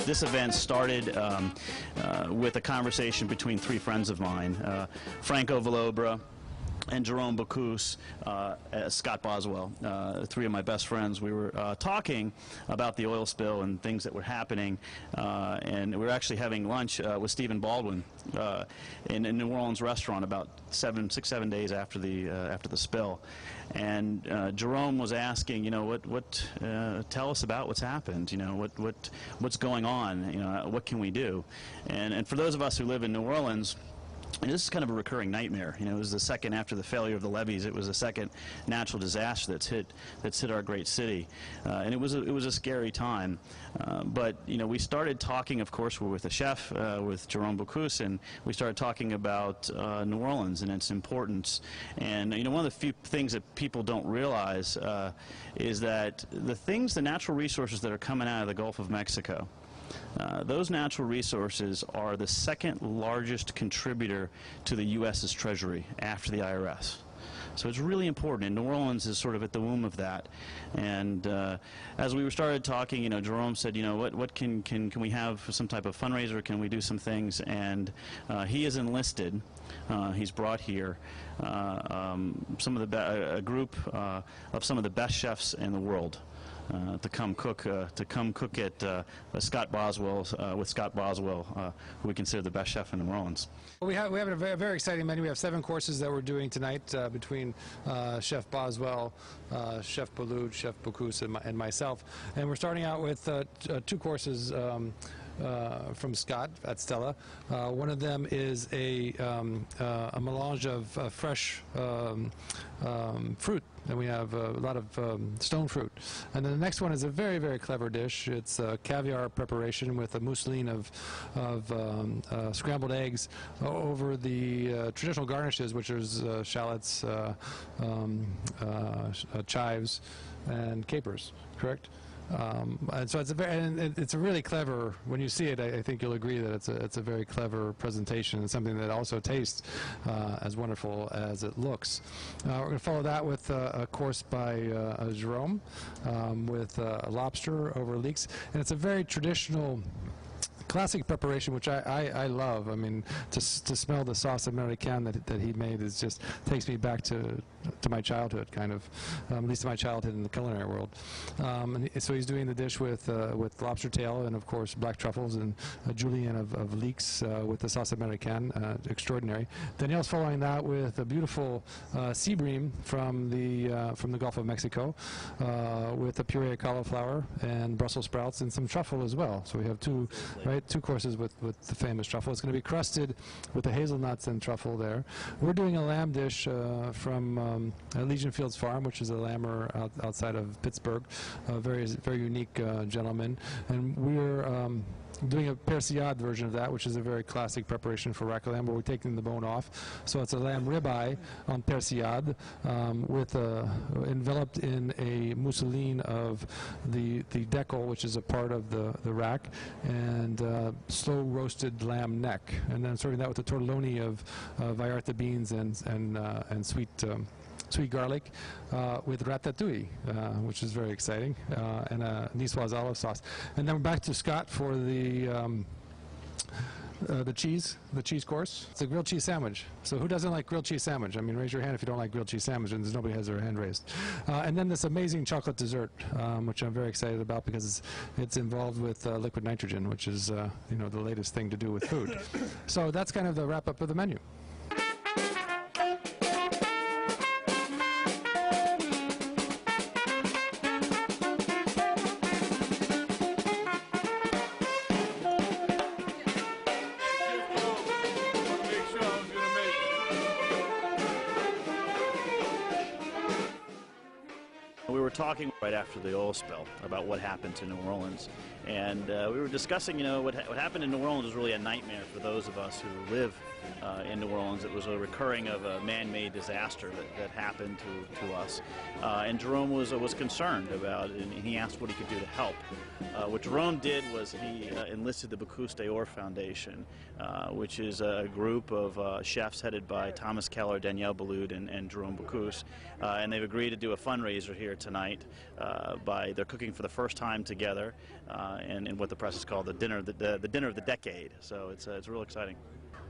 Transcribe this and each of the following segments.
This event started with a conversation between three friends of mine, Franco Villobra and Jerome Bocuse, Scott Boswell, three of my best friends. We were talking about the oil spill and things that were happening, and we were actually having lunch with Stephen Baldwin in a New Orleans restaurant about 6, 7 days after the spill. And Jerome was asking, you know, tell us about what's happened. You know, what's going on. You know, what can we do? And for those of us who live in New Orleans, and this is kind of a recurring nightmare. You know, it was the second after the failure of the levees. It was the second natural disaster that's hit our great city, and it was a scary time. But you know, we started talking. Of course, we're with a chef, with Jerome Bocuse, and we started talking about New Orleans and its importance. And you know, one of the few things that people don't realize is that the natural resources that are coming out of the Gulf of Mexico. Those natural resources are the second largest contributor to the U.S.'s Treasury after the I.R.S. So it's really important, and New Orleans is sort of at the womb of that. And as we started talking, you know, Jerome said, you know, what can we have some type of fundraiser? Can we do some things? And he is enlisted. He's brought here a group of some of the best chefs in the world. To come cook at Scott Boswell with Scott Boswell, who we consider the best chef in New Orleans. Well, we have a very exciting menu. We have 7 courses that we're doing tonight between Chef Boswell, Chef Boulud, Chef Bocuse, and myself. And we're starting out with 2 courses from Scott at Stella. One of them is a melange of fresh fruit, and we have a lot of stone fruit. And then the next one is a very, very clever dish. It's a caviar preparation with a mousseline of scrambled eggs over the traditional garnishes, which is shallots, chives, and capers. Correct? And so it's a really clever. When you see it, I think you'll agree that it's a very clever presentation and something that also tastes as wonderful as it looks. We're going to follow that with a course by Jerome with lobster over leeks, and it's a very traditional, classic preparation, which I love. I mean, to smell the sauce americaine that he made is just takes me back to my childhood, kind of, at least to my childhood in the culinary world. And so he's doing the dish with lobster tail and of course black truffles and a julienne of leeks with the sauce americaine, extraordinary. Danielle's following that with a beautiful sea bream from the Gulf of Mexico with a puree of cauliflower and Brussels sprouts and some truffle as well. So we have two courses with the famous truffle. It's going to be crusted with the hazelnuts and truffle there. We're doing a lamb dish from Legion Fields Farm, which is a lammer outside of Pittsburgh, a very unique gentleman. And we're doing a persillade version of that, which is a very classic preparation for rack lamb, where we're taking the bone off. So it's a lamb ribeye on persillade, with enveloped in a mousseline of the decal, which is a part of the rack, and slow roasted lamb neck, and then serving that with a tortelloni of B.I.R.D.S beans and sweet garlic with ratatouille, which is very exciting, and a niçoise olive sauce. And then we're back to Scott for the cheese course. It's a grilled cheese sandwich. So who doesn't like grilled cheese sandwich? I mean, raise your hand if you don't like grilled cheese sandwich, and nobody has their hand raised. And then this amazing chocolate dessert, which I'm very excited about because it's involved with liquid nitrogen, which is you know, the latest thing to do with food. So that's kind of the wrap up of the menu. We were talking right after the oil spill about what happened to New Orleans, and we were discussing, you know, what happened in New Orleans was really a nightmare for those of us who live in New Orleans. It was a recurring of a man-made disaster that happened to us. And Jerome was concerned about it, and he asked what he could do to help. What Jerome did was he enlisted the Bocuse d'Or Foundation, which is a group of chefs headed by Thomas Keller, Daniel Boulud, and Jerome Bocuse. And they've agreed to do a fundraiser here tonight they're cooking for the first time together in what the press has called the dinner of the decade. So it's real exciting.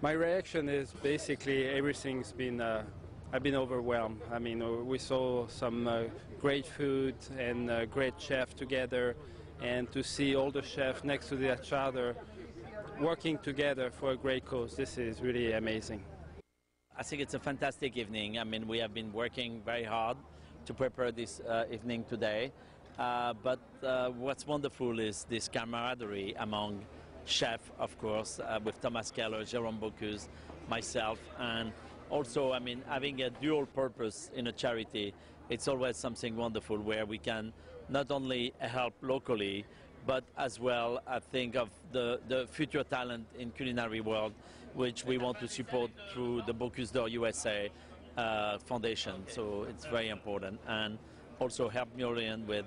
My reaction is basically everything's been I've been overwhelmed. I mean, we saw some great food and great chefs together, and to see all the chefs next to each other working together for a great cause, this is really amazing. I think it's a fantastic evening. I mean, we have been working very hard to prepare this evening today, but what's wonderful is this camaraderie among chefs, of course, with Thomas Keller, Jerome Bocuse, myself, and also, I mean, having a dual purpose in a charity, it's always something wonderful where we can not only help locally, but as well, I think of the future talent in culinary world, which we want to support through the Bocuse d'Or USA Foundation. So it's very important, and also help New Orleans with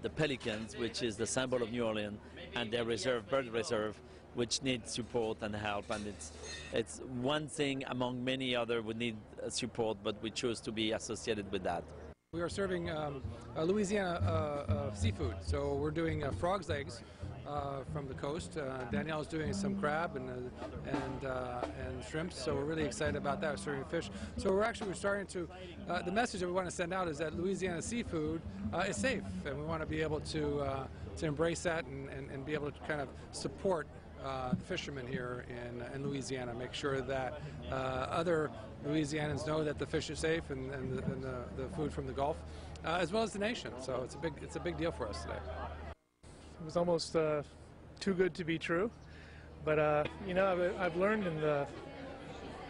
the pelicans, which is the symbol of New Orleans, and their reserve, bird reserve, which needs support and help. And it's one thing among many other we need support, but we choose to be associated with that. We are serving Louisiana seafood, so we're doing frog's legs from the coast. Danielle is doing some crab and shrimp, so we're really excited about that. We're serving fish. So we're starting to, the message that we want to send out is that Louisiana seafood is safe, and we want to be able to embrace that and be able to kind of support the fishermen here in Louisiana, make sure that other Louisianans know that the fish is safe and the food from the Gulf, as well as the nation. So it's a big deal for us today. It was almost too good to be true, but you know, I've learned in the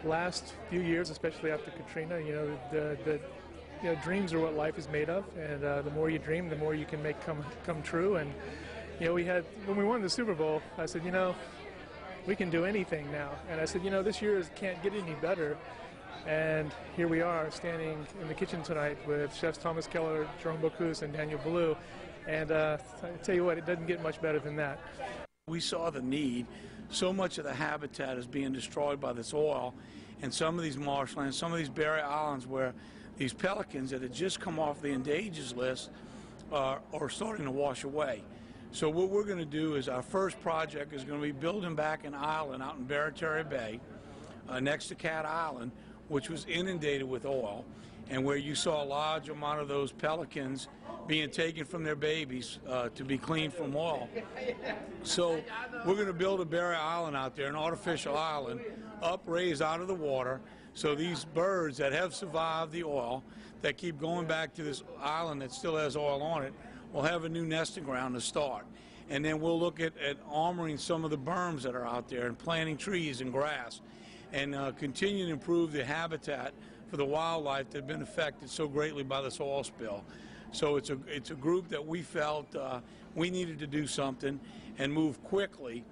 last few years, especially after Katrina, you know, dreams are what life is made of, and the more you dream, the more you can make come true. And you know, when we won the Super Bowl, I said, you know, we can do anything now. And I said, you know, this year can't get any better. And here we are, standing in the kitchen tonight with Chefs Thomas Keller, Jerome Bocuse, and Daniel Boulud. And I tell you what, it doesn't get much better than that. We saw the need. So much of the habitat is being destroyed by this oil, and some of these marshlands, some of these Barrier Islands where these pelicans that had just come off the endangered list are starting to wash away. So what we're going to do is our first project is going to be building back an island out in Barrier Bay next to Cat Island, which was inundated with oil, and where you saw a large amount of those pelicans being taken from their babies to be cleaned from oil. So we're going to build a Barrier Island out there, an artificial island, upraised out of the water, so these birds that have survived the oil, that keep going back to this island that still has oil on it, will have a new nesting ground to start. And then we'll look at armoring some of the berms that are out there and planting trees and grass, and continue to improve the habitat for the wildlife that have been affected so greatly by this oil spill. So it's a group that we felt we needed to do something and move quickly,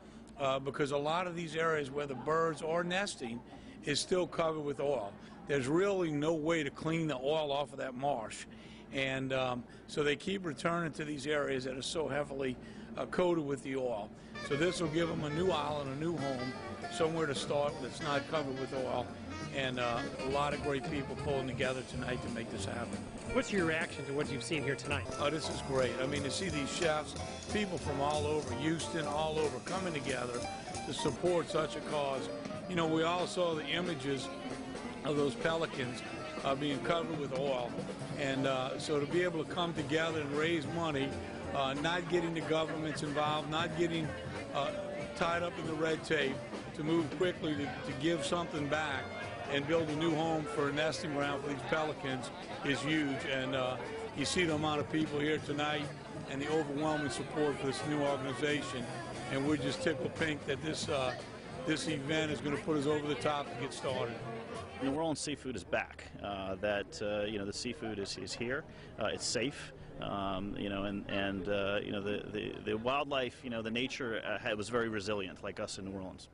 because a lot of these areas where the birds are nesting is still covered with oil. There's really no way to clean the oil off of that marsh. And so they keep returning to these areas that are so heavily coated with the oil. So this will give them a new island, a new home, somewhere to start that's not covered with oil. And a lot of great people pulling together tonight to make this happen. What's your reaction to what you've seen here tonight? Oh, this is great. I mean, to see these chefs, people from all over Houston, all over, coming together to support such a cause. You know, we all saw the images of those pelicans being covered with oil. And so to be able to come together and raise money, not getting the governments involved, not getting tied up in the red tape, to move quickly to give something back and build a new home for a nesting ground for these pelicans is huge. And you see the amount of people here tonight and the overwhelming support for this new organization. And we're just tickled pink that this event is going to put us over the top to get started. New Orleans seafood is back. You know, the seafood is here. It's safe. You know, and you know, the wildlife, you know, the nature was very resilient, like us in New Orleans.